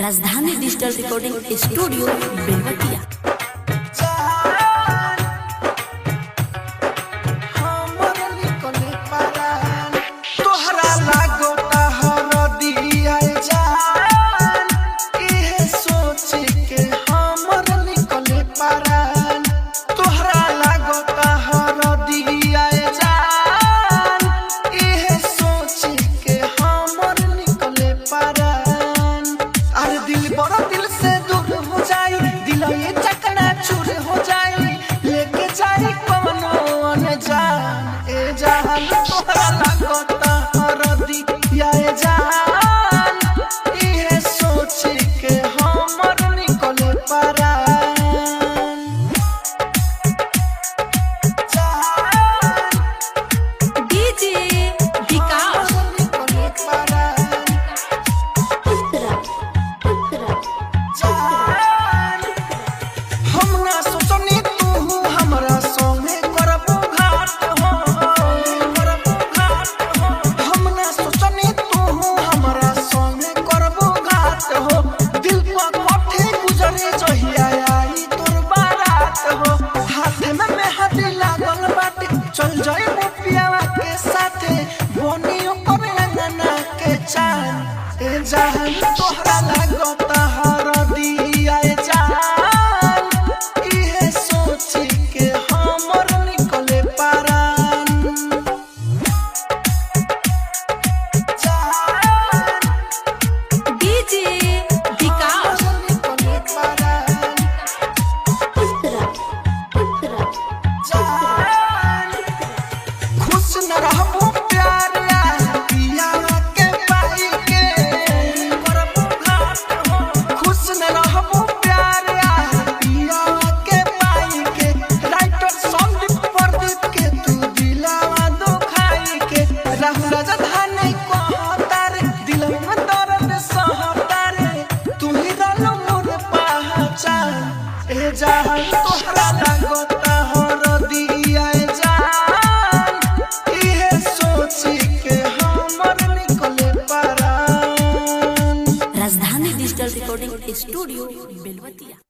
राजधानी digital recording studio Belwatia. चल जाए पियावा के साथे बोनियो पर अंगना के चांद ए जहान तोहरा लागता हरदिया ए जान इहे सोची के हमर निकले पारान जान डीजे विकास निकले पारान जहान तोहरा लागता हरदिया जान इहे सोची के हमर निकले पारान। राजधानी डिजिटल रिकॉर्डिंग स्टूडियो बेलवतिया।